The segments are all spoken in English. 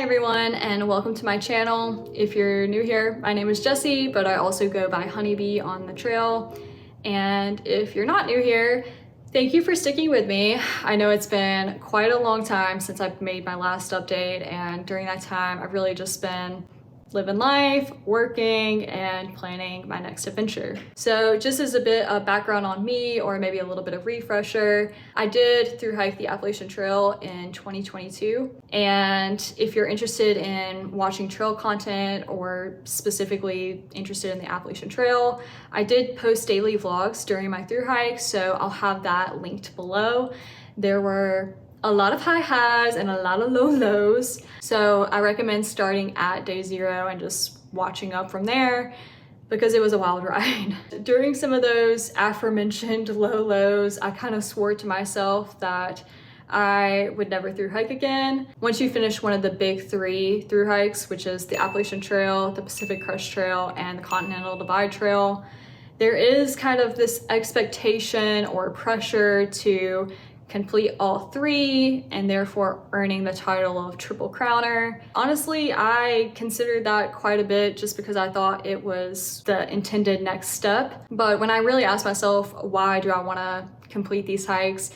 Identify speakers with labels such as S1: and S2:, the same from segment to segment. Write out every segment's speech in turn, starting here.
S1: Hi everyone, and welcome to my channel. If you're new here, my name is Jessie, but I also go by Honeybee on the trail. And if you're not new here, thank you for sticking with me. I know it's been quite a long time since I've made my last update, and during that time I've really just been living life, working, and planning my next adventure. So just as a bit of background on me, or maybe a little bit of refresher, I did through hike the Appalachian Trail in 2022. And if you're interested in watching trail content or specifically interested in the Appalachian Trail, I did post daily vlogs during my through hike, so I'll have that linked below. There were a lot of high highs and a lot of low lows. So I recommend starting at day 0 and just watching up from there because it was a wild ride. During some of those aforementioned low lows, I kind of swore to myself that I would never through hike again. Once you finish one of the big 3 through hikes, which is the Appalachian Trail, the Pacific Crest Trail, and the Continental Divide Trail, there is kind of this expectation or pressure to complete all 3 and therefore earning the title of Triple Crowner. Honestly, I considered that quite a bit just because I thought it was the intended next step. But when I really asked myself, why do I want to complete these hikes?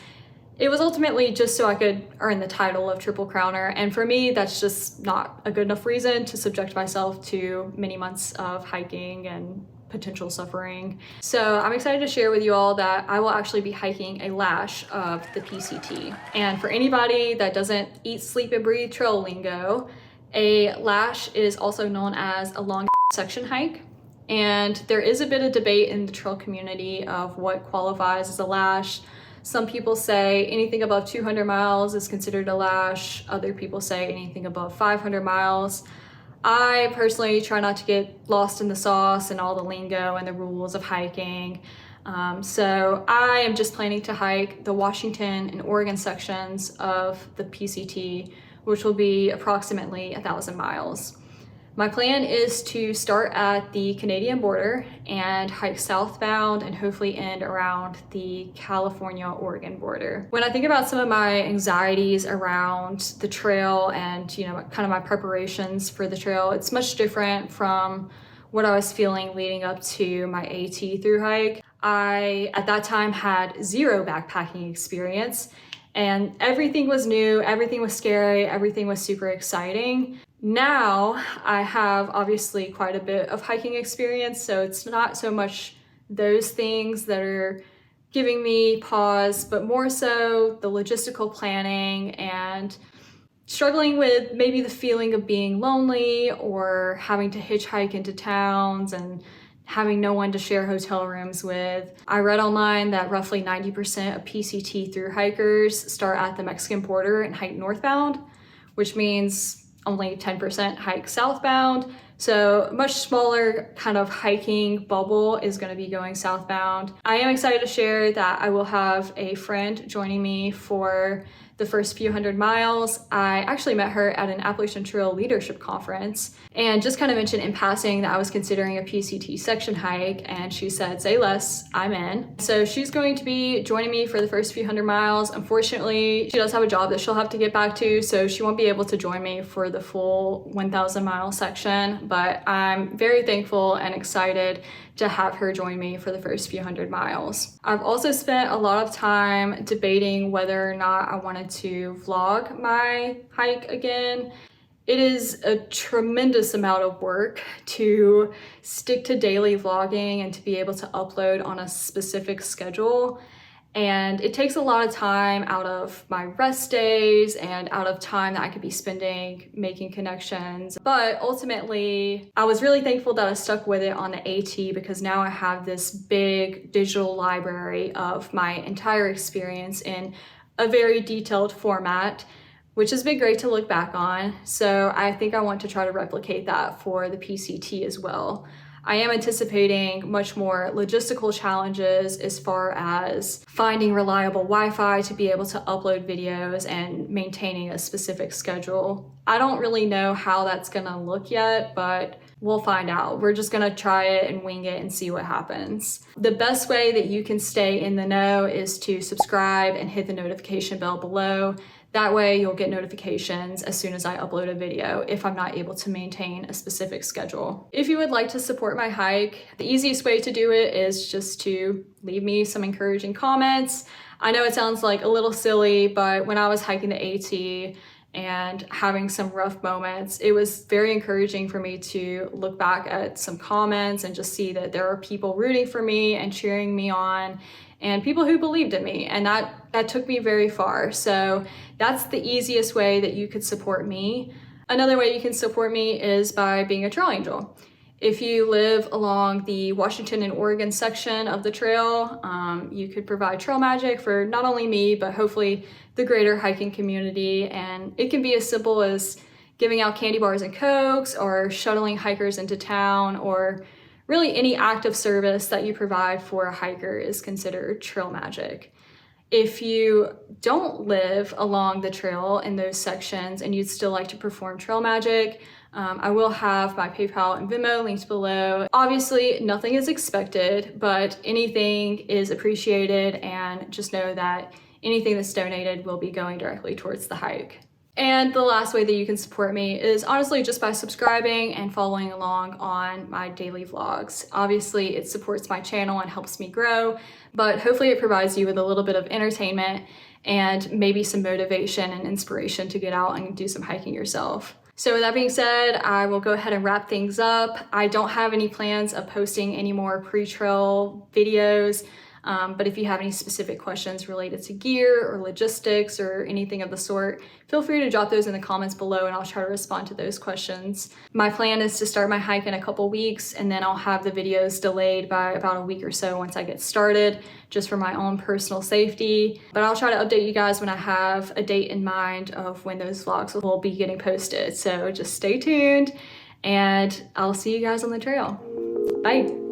S1: It was ultimately just so I could earn the title of Triple Crowner. And for me, that's just not a good enough reason to subject myself to many months of hiking and potential suffering. So I'm excited to share with you all that I will actually be hiking a lash of the PCT. And for anybody that doesn't eat, sleep, and breathe trail lingo, a lash is also known as a long section hike. And there is a bit of debate in the trail community of what qualifies as a lash. Some people say anything above 200 miles is considered a lash. Other people say anything above 500 miles. I personally try not to get lost in the sauce and all the lingo and the rules of hiking. So I am just planning to hike the Washington and Oregon sections of the PCT, which will be approximately 1,000 miles. My plan is to start at the Canadian border and hike southbound and hopefully end around the California-Oregon border. When I think about some of my anxieties around the trail and, kind of my preparations for the trail, it's much different from what I was feeling leading up to my AT through hike. I, at that time, had 0 backpacking experience, and everything was new, everything was scary, everything was super exciting. Now I have obviously quite a bit of hiking experience, so it's not so much those things that are giving me pause, but more so the logistical planning and struggling with maybe the feeling of being lonely or having to hitchhike into towns and having no one to share hotel rooms with. I read online that roughly 90% of PCT through hikers start at the Mexican border and hike northbound, which means only 10% hike southbound. So a much smaller kind of hiking bubble is going to be going southbound. I am excited to share that I will have a friend joining me for the first few hundred miles. I actually met her at an Appalachian Trail leadership conference and just kind of mentioned in passing that I was considering a PCT section hike, and she said, say less, I'm in. So she's going to be joining me for the first few hundred miles. Unfortunately, she does have a job that she'll have to get back to, so she won't be able to join me for the full 1,000 mile section, but I'm very thankful and excited to have her join me for the first few hundred miles. I've also spent a lot of time debating whether or not I wanted to vlog my hike again. It is a tremendous amount of work to stick to daily vlogging and to be able to upload on a specific schedule. And it takes a lot of time out of my rest days and out of time that I could be spending making connections. But ultimately, I was really thankful that I stuck with it on the AT because now I have this big digital library of my entire experience in a very detailed format, which has been great to look back on. So I think I want to try to replicate that for the PCT as well. I am anticipating much more logistical challenges as far as finding reliable Wi-Fi to be able to upload videos and maintaining a specific schedule. I don't really know how that's gonna look yet, but we'll find out. We're just gonna try it and wing it and see what happens. The best way that you can stay in the know is to subscribe and hit the notification bell below. That way you'll get notifications as soon as I upload a video if I'm not able to maintain a specific schedule. If you would like to support my hike, the easiest way to do it is just to leave me some encouraging comments. I know it sounds like a little silly, but when I was hiking the AT and having some rough moments, it was very encouraging for me to look back at some comments and just see that there are people rooting for me and cheering me on, and people who believed in me, and that took me very far. So that's the easiest way that you could support me. Another way you can support me is by being a trail angel. If you live along the Washington and Oregon section of the trail, you could provide trail magic for not only me, but hopefully the greater hiking community. And it can be as simple as giving out candy bars and Cokes, or shuttling hikers into town, or really any act of service that you provide for a hiker is considered trail magic. If you don't live along the trail in those sections and you'd still like to perform trail magic, I will have my PayPal and Venmo linked below. Obviously, nothing is expected, but anything is appreciated, and just know that anything that's donated will be going directly towards the hike. And the last way that you can support me is honestly just by subscribing and following along on my daily vlogs. Obviously, it supports my channel and helps me grow, but hopefully it provides you with a little bit of entertainment and maybe some motivation and inspiration to get out and do some hiking yourself. So with that being said, I will go ahead and wrap things up. I don't have any plans of posting any more pre-trail videos, but if you have any specific questions related to gear or logistics or anything of the sort, feel free to drop those in the comments below and I'll try to respond to those questions. My plan is to start my hike in a couple weeks, and then I'll have the videos delayed by about a week or so once I get started, just for my own personal safety. But I'll try to update you guys when I have a date in mind of when those vlogs will be getting posted. So just stay tuned, and I'll see you guys on the trail. Bye.